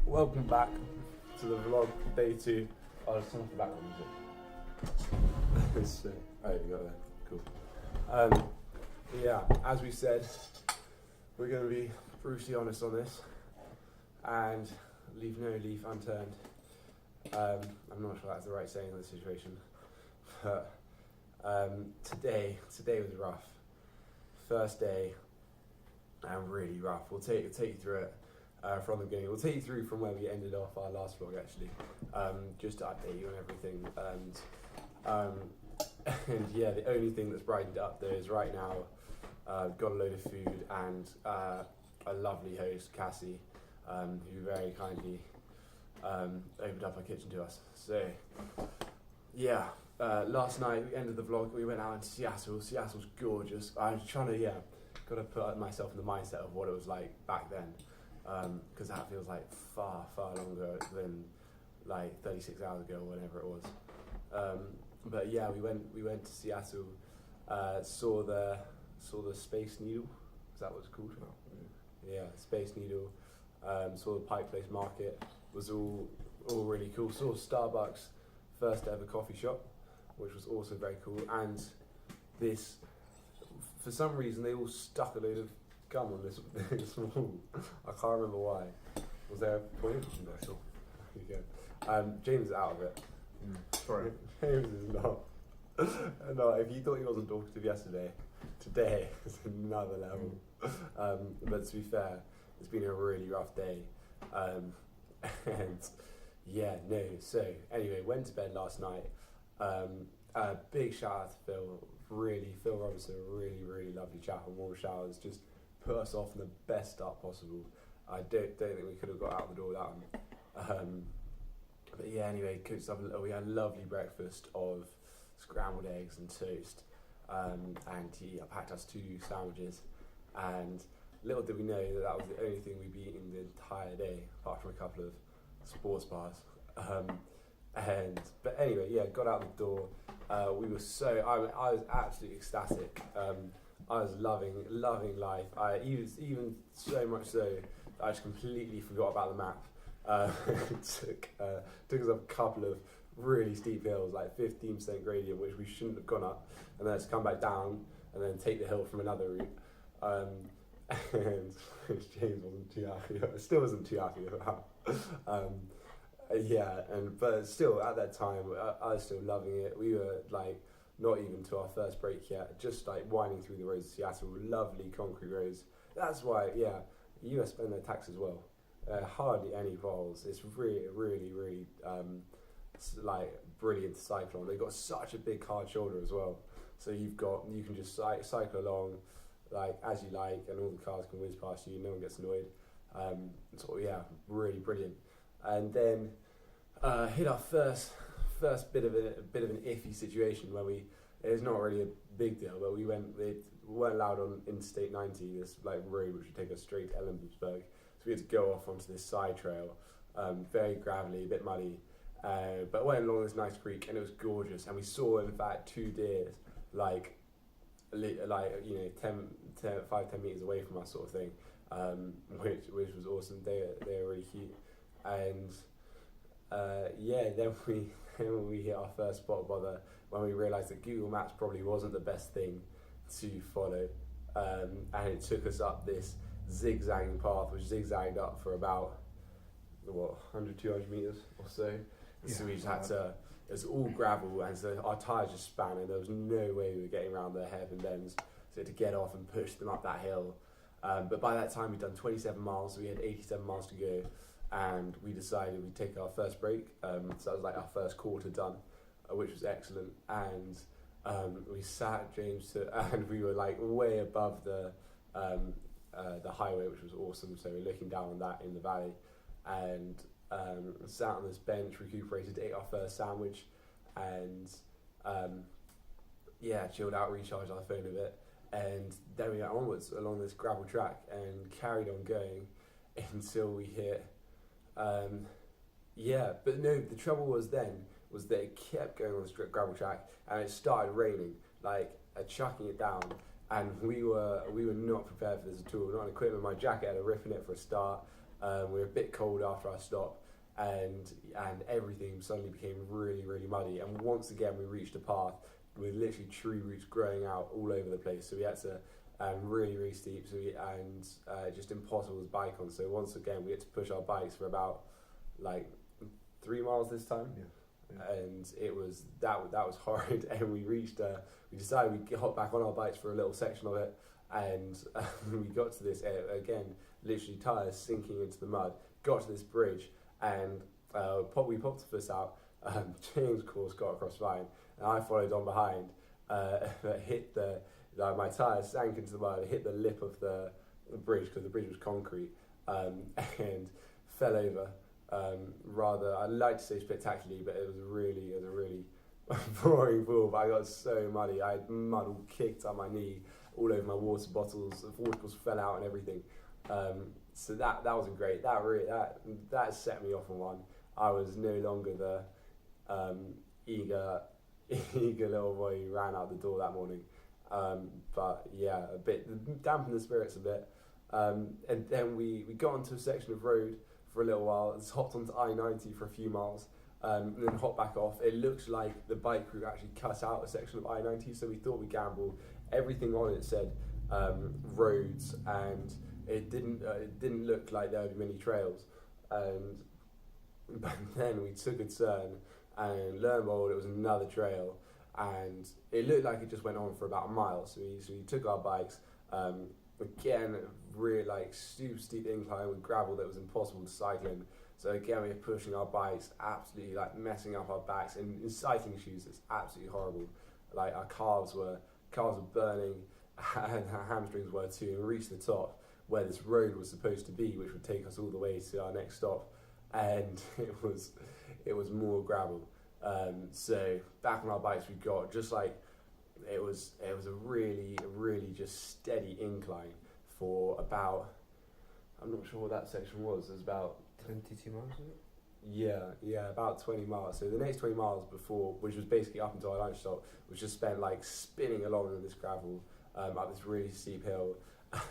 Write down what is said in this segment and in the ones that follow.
Welcome back to the vlog, day 2. Oh, there's some background music. Oh, you got that. Cool. Yeah, as we said, we're going to be brutally honest on this and leave no leaf unturned. I'm not sure that's the right saying in this situation, but today was rough. First day, and really rough. We'll take you through it from the beginning. We'll take you through from where we ended off our last vlog, actually, just to update you on everything. And yeah, the only thing that's brightened up there is right now we've got a load of food and a lovely host, Cassie, who very kindly opened up her kitchen to us. So yeah, last night we ended the vlog. We went out into Seattle. Seattle's gorgeous. I was trying to got to put myself in the mindset of what it was like back then, because that feels like far longer than like 36 hours ago or whatever it was. But yeah, we went to Seattle, saw the Space Needle. Is that what it's called? Oh, yeah, Space Needle. Saw the Pike Place Market. Was all really cool. Saw Starbucks first ever coffee shop, which was also very cool. And this, for some reason, they all stuck a load of gum on this wall. I can't remember why. Was there a point? No, sure. There you go. James is out of it. Sorry. James is not. No, if you thought he wasn't talkative yesterday, today is another level. But to be fair, it's been a really rough day. And yeah, no. So anyway, went to bed last night. Big shout out to Phil. Phil Robinson, really lovely chap on Warm Showers. Just put us off in the best start possible. I don't think we could have got out the door without him. But yeah, anyway, we had a lovely breakfast of scrambled eggs and toast, and he packed us 2 sandwiches, and little did we know that was the only thing we'd be eating the entire day, apart from a couple of sports bars. But anyway, yeah, got out the door. We were I was absolutely ecstatic. I was loving life. Even so much so that I just completely forgot about the map. Took us up a couple of really steep hills, like 15% gradient, which we shouldn't have gone up, and then to come back down and then take the hill from another route. And which James wasn't too happy about. Still wasn't too happy about. Yeah, but still at that time I was still loving it. We were like not even to our first break yet, just like winding through the roads of Seattle, lovely concrete roads. That's why, yeah, the US spend their tax as well. Hardly any potholes. It's really like brilliant to cycle on. They've got such a big hard shoulder as well, so you can just cycle along like as you like, and all the cars can whiz past you. No one gets annoyed. So yeah, really brilliant. And then hit our first bit of an iffy situation where it was not really a big deal, but we weren't allowed on Interstate 90, this like road which would take us straight to Ellensburg. So we had to go off onto this side trail, very gravelly, a bit muddy, but went along this nice creek, and it was gorgeous. And we saw, in fact, 2 deer, like 5-10 meters away from us, sort of thing, which was awesome. They were really cute. And yeah, then we hit our first spot bother when we realised that Google Maps probably wasn't the best thing to follow, and it took us up this zigzagging path, which zigzagged up for about 100-200 meters or so. Yeah, so we just had to. It was all gravel, and so our tyres just span, and there was no way we were getting around the hairpin bends. So to get off and push them up that hill. But by that time we'd done 27 miles, so we had 87 miles to go, and we decided we'd take our first break. So that was like our first quarter done, which was excellent. And we sat James and we were like way above the highway, which was awesome. So we're looking down on that in the valley, and sat on this bench, recuperated, ate our first sandwich, and yeah, chilled out, recharged our phone a bit, and then we went onwards along this gravel track and carried on going until we hit yeah, but no, the trouble was that it kept going on this gravel track, and it started raining, like chucking it down, and we were not prepared for this at all. Not equipped. My jacket had a rip in it for a start. We were a bit cold after our stop, and everything suddenly became really, really muddy. And once again, we reached a path with literally tree roots growing out all over the place. So we had to really, really steep. So just impossible to bike on. So once again, we had to push our bikes for about like 3 miles this time. Yeah. And it was that was horrid. And we decided we'd hop back on our bikes for a little section of it, and we got to this again, literally tires sinking into the mud. Got to this bridge, and we popped the fuss out. James, of course, got across mine, and I followed on behind. But hit my tires sank into the mud, hit the lip of the bridge because the bridge was concrete, and fell over. Rather, I'd like to say spectacularly, but it was a really boring fall. But I got so muddy. I had mud all kicked on my knee, all over my water bottles. The water bottles fell out and everything. So that wasn't great. That set me off on one. I was no longer the eager little boy who ran out the door that morning. But yeah, a bit dampened the spirits a bit. And then we got onto a section of road for a little while. It's hopped onto I-90 for a few miles, and then hopped back off. It looks like the bike route actually cut out a section of I-90, so we thought we'd gamble. Everything on it said roads, and it didn't look like there would be many trails. But then we took a turn, and lo and behold, it was another trail, and it looked like it just went on for about a mile. So we took our bikes. Again, really super steep incline with gravel that was impossible to cycle in. So again, we were pushing our bikes, absolutely messing up our backs. And in cycling shoes, it's absolutely horrible. Like our calves were burning, and our hamstrings were too. And we reached the top where this road was supposed to be, which would take us all the way to our next stop, and it was more gravel. So back on our bikes, we got just it was a really just steady incline for about, I'm not sure what that section was. It was about 22 miles, was it? Yeah, about 20 miles. So the next 20 miles before, which was basically up until our lunch stop, was just spent spinning along in this gravel up this really steep hill.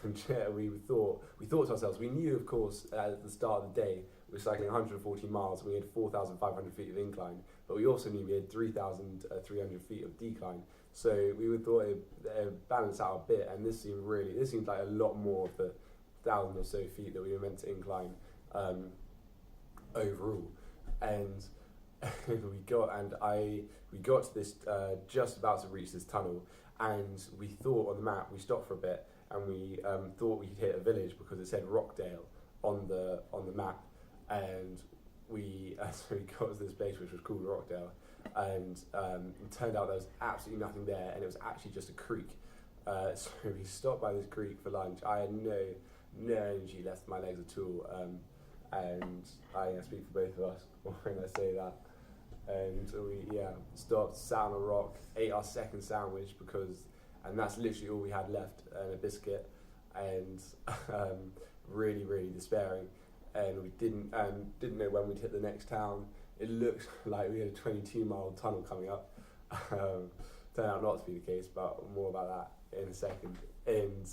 And we thought to ourselves, we knew, of course, at the start of the day we were cycling 140 miles and we had 4,500 feet of incline, but we also knew we had 3,300 feet of decline. So we thought it balanced out a bit, and this seemed like a lot more of the 1,000 or so feet that we were meant to incline overall. And we got to this just about to reach this tunnel, and we thought on the map, we stopped for a bit, and we thought we'd hit a village because it said Rockdale on the map, and so we got to this place which was called Rockdale, and it turned out there was absolutely nothing there, and it was actually just a creek. So we stopped by this creek for lunch. I had no energy left in my legs at all, and I speak for both of us when I say that. And we stopped, sat on a rock, ate our second sandwich and that's literally all we had left, and a biscuit, and really despairing. And we didn't know when we'd hit the next town. It looked like we had a 22-mile tunnel coming up. Turned out not to be the case, but more about that in a second. And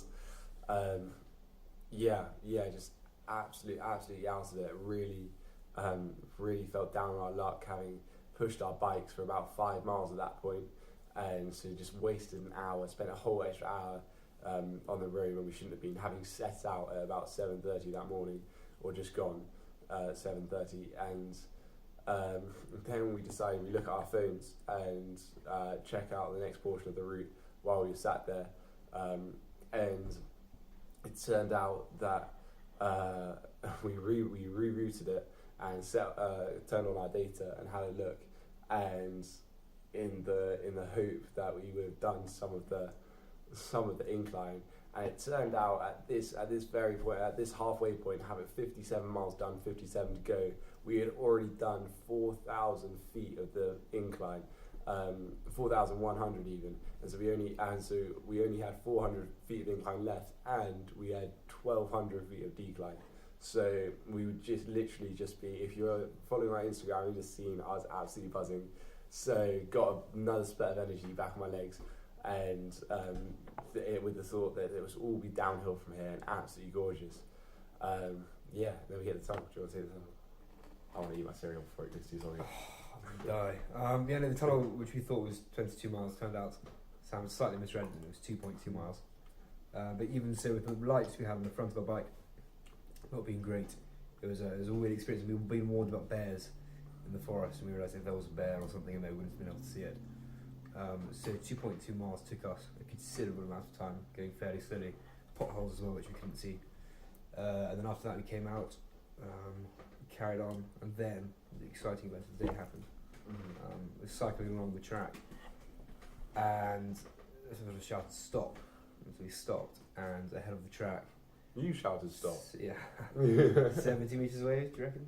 just absolutely out of it. Really felt down on our luck, having pushed our bikes for about 5 miles at that point, and so just wasted an hour, spent a whole extra hour on the road when we shouldn't have been, having set out at about 7:30 that morning, or just gone at 7:30, and then we decided we look at our phones and check out the next portion of the route while we sat there, and it turned out that we rerouted it and turned on our data and had a look, and in the hope that we would have done some of the incline. And it turned out at this very point, at this halfway point, having 57 miles done, 57 to go, we had already done 4,000 feet of the incline, 4,100 even, and so we only had 400 feet of incline left, and we had 1,200 feet of decline. So we would just literally be, if you're following my Instagram, you've just seen I was absolutely buzzing. So got another spurt of energy back on my legs, and with the thought that it was all be downhill from here and absolutely gorgeous. Yeah, then we hit the tunnel. Do you want to see the tunnel? I want to eat my cereal before it gets too soggy. Die. Yeah, no, the tunnel, which we thought was 22 miles, turned out sounded slightly misread. It was 2.2 miles. But even so, with the lights we had on the front of our bike not being great, it was a weird experience. We were being warned about bears in the forest, and we realised if there was a bear or something in there, we wouldn't have been able to see it. So 2.2 miles took us a considerable amount of time, going fairly slowly. Potholes as well, which we couldn't see. And then after that, we came out, carried on, and then the exciting event of the day happened. We were cycling along the track, and someone shouted "stop!" And so we stopped, and ahead of the track. You shouted "stop!" Yeah, 70 meters away. Do you reckon?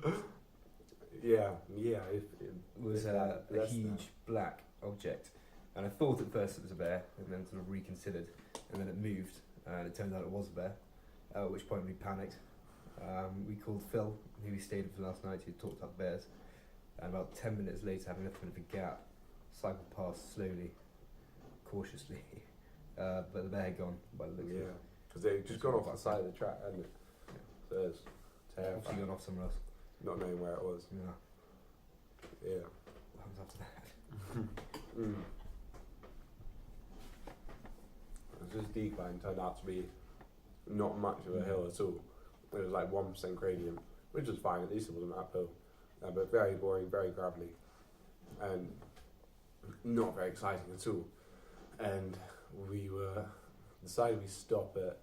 Yeah. It was a huge black object, and I thought at first it was a bear, and then sort of reconsidered, and then it moved, and it turned out it was a bear. At which point we panicked. We called Phil, who we stayed with last night, who talked about bears. And about 10 minutes later, having left a bit of a gap, cycled past slowly, cautiously. But the bear had gone by the looks of it. Yeah, because they'd just gone off the side of the track, hadn't it? Yeah. So it's terrifying. Obviously gone off somewhere else. Not knowing where it was. Yeah. Yeah. What happens after that? This decline turned out to be not much of a hill at all. It was like 1% gradient, which was fine, at least it wasn't uphill. But very boring, very gravelly, and not very exciting at all. And we decided we'd stop at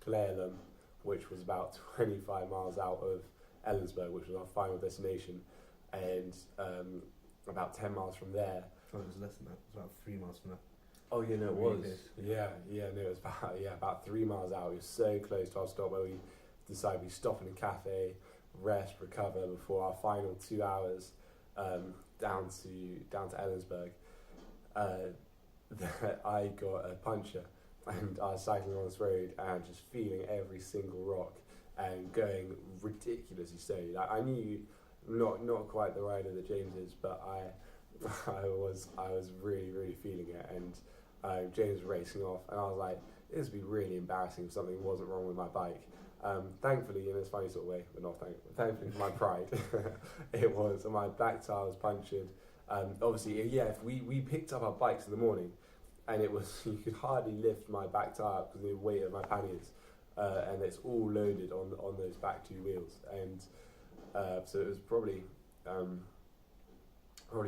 Ellensburg, which was about 25 miles out of Ellensburg, which was our final destination, and about 10 miles from there. Oh, it was less than that. It was about 3 miles from there. Oh yeah, no, it Really was. close. Yeah, no, it was about 3 miles out. We were so close to our stop where we decided we'd stop in a cafe, rest, recover before our final 2 hours down to Ellensburg. I got a puncture, and I was cycling on this road and just feeling every single rock and going ridiculously slowly. Like, I knew not quite the rider that James is, but I was really, really feeling it, and James was racing off, and I was like, this would be really embarrassing if something wasn't wrong with my bike. Thankfully, in this funny sort of way, but not thankfully for my pride, it was, and my back tyre was punctured. Obviously, yeah, if we picked up our bikes in the morning, and it was, you could hardly lift my back tyre up because of the weight of my panniers, and it's all loaded on those back two wheels, and so it was probably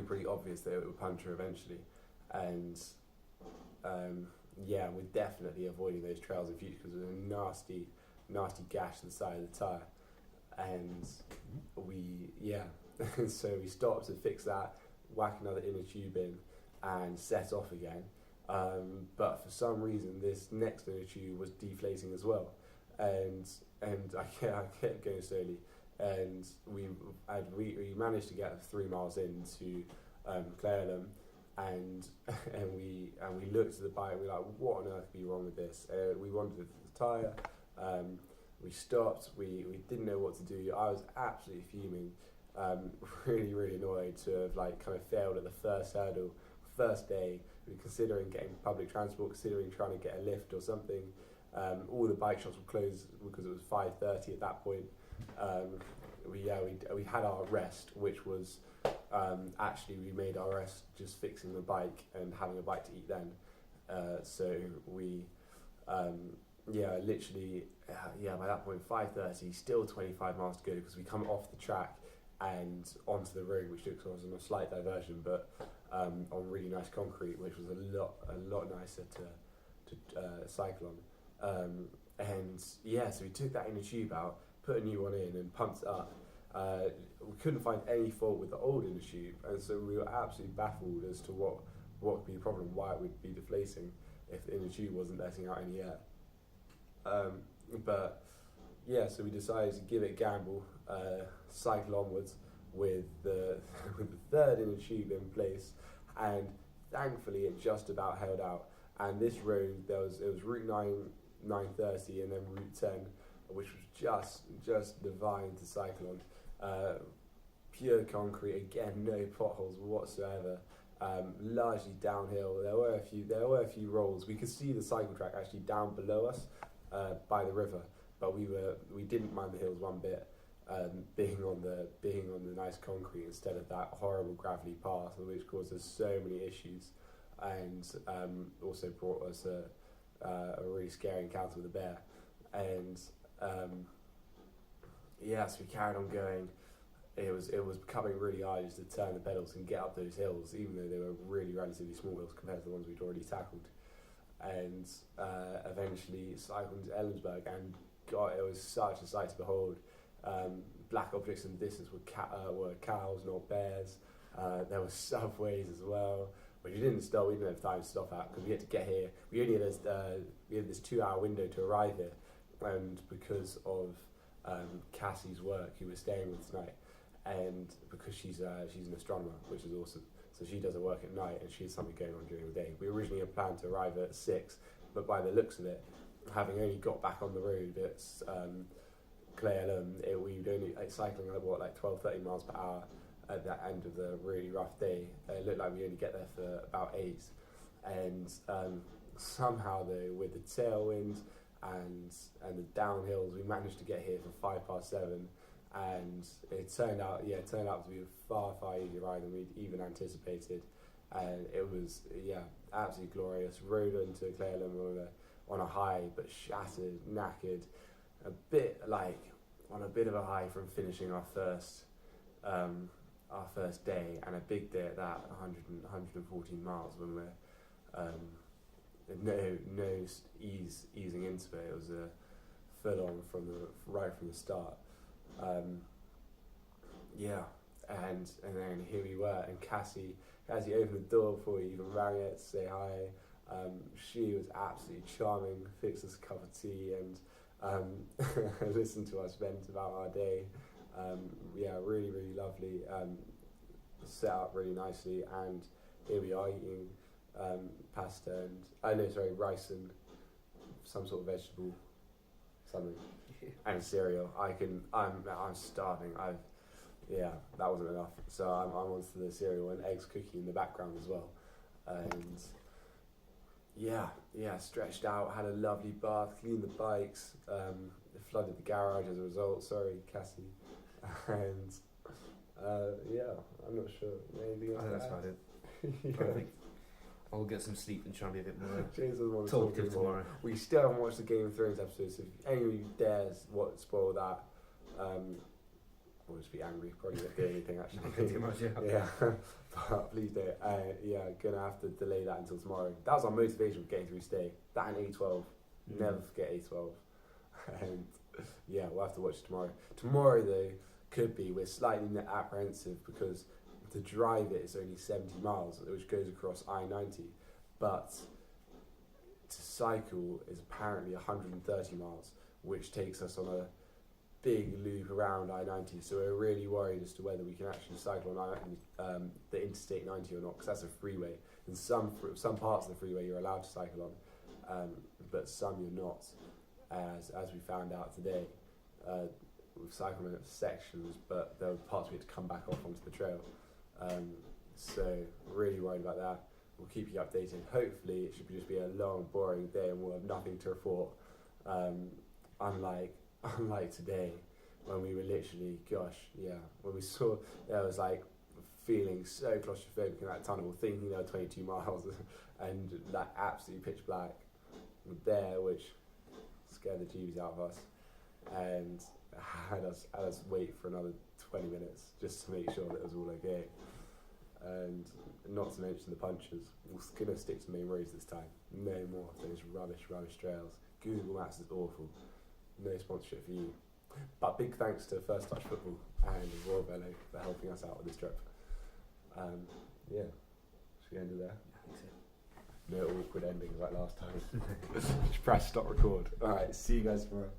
pretty obvious that it would puncture eventually, and yeah, we're definitely avoiding those trails in future because there's a nasty gash to the side of the tyre, and so we stopped to fix that, whack another inner tube in, and set off again. But for some reason, this next inner tube was deflating as well, and I kept going slowly, and we managed to get 3 miles into Ellensburg, and we looked at the bike. We were like, what on earth could be wrong with this? We wanted the tyre. We stopped. We didn't know what to do. I was absolutely fuming. Really, really annoyed to have kind of failed at the first hurdle, first day. We were considering getting public transport, considering trying to get a lift or something. All the bike shops were closed because it was 5:30 at that point. We had our rest, which was actually we made our rest just fixing the bike and having a bite to eat then. So we literally by that point 5:30, still 25 miles to go because we come off the track and onto the road, which took us on a slight diversion, but on really nice concrete, which was a lot nicer to cycle on. So we took that inner tube out, put a new one in, and pumped it up. We couldn't find any fault with the old inner tube, and so we were absolutely baffled as to what would be the problem, why it would be deflating if the inner tube wasn't letting out any air. So we decided to give it a gamble, cycle onwards with the third inner tube in place, and thankfully it just about held out. And this road, it was Route 930, and then Route 10, which was just divine to cycle on. Pure concrete, again, no potholes whatsoever. largely downhill. There were a few rolls. We could see the cycle track actually down below us by the river, but we didn't mind the hills one bit, being on the nice concrete instead of that horrible gravelly path, which caused us so many issues, and also brought us a really scary encounter with a bear. And so we carried on going. It was becoming really hard just to turn the pedals and get up those hills, even though they were really relatively small hills compared to the ones we'd already tackled. And eventually cycled into Ellensburg, and God, it was such a sight to behold. Black objects in the distance were cows, not bears. There were subways as well, which we didn't stop. We didn't have time to stop at because we had to get here. We only had this 2-hour window to arrive here, and because of Cassie's work, who we're staying with tonight, and because she's an astronomer, which is awesome. So she does her work at night, and she has something going on during the day. We originally had planned to arrive at 6, but by the looks of it, having only got back on the road at we'd only cycling at 12-13 miles per hour at the end of the really rough day. It looked like we only get there for about 8, and somehow though, with the tailwind and the downhills, we managed to get here for 7:05. And it turned out to be a far easier ride than we'd even anticipated, and it was absolutely glorious. Rode into Ellensburg on a high, but shattered, knackered, on a bit of a high from finishing our first day, and a big day at that, 114 miles when we're easing into it. It was a full on right from the start. And then here we were, and Cassie opened the door before we even rang it to say hi. She was absolutely charming, fixed us a cup of tea, and listened to us vent about our day. Really lovely. Set up really nicely, and here we are eating pasta and rice and some sort of vegetable, something. And cereal. I'm starving. That wasn't enough. So I'm onto the cereal and eggs cooking in the background as well. And stretched out, had a lovely bath, cleaned the bikes, flooded the garage as a result. Sorry, Cassie. And I'm not sure. Maybe that's about it. Perfect. I'll get some sleep and try and be a bit more James doesn't want to talkative tomorrow. We still haven't watched the Game of Thrones episode, so if any of you dares spoil that, we'll just be angry. Probably not doing anything actually. Too much, But please don't. Gonna have to delay that until tomorrow. That was our motivation for getting through stay. That and A12. Never forget A12. And we'll have to watch it tomorrow. Tomorrow though, we're slightly apprehensive because to drive it is only 70 miles, which goes across I-90, but to cycle is apparently 130 miles, which takes us on a big loop around I-90. So we're really worried as to whether we can actually cycle on the Interstate 90 or not, because that's a freeway. And some parts of the freeway you're allowed to cycle on, but some you're not, as we found out today. We've cycled in sections, but there were parts we had to come back off onto the trail. So really worried about that. We'll keep you updated. Hopefully it should just be a long, boring day and we'll have nothing to report. Unlike today, when we were literally, when we saw, there was feeling so claustrophobic in that tunnel, thinking there were 22 miles and absolutely pitch black there, which scared the jeeves out of us, and had us wait for another 20 minutes just to make sure that it was all okay. And not to mention the punches. We're going to stick to main roads this time. No more of those rubbish trails. Google Maps is awful. No sponsorship for you. But big thanks to First Touch Football and Royal Velo for helping us out with this trip. Should we end it there? I think so. No awkward endings like last time. Just press stop record. Alright, see you guys tomorrow.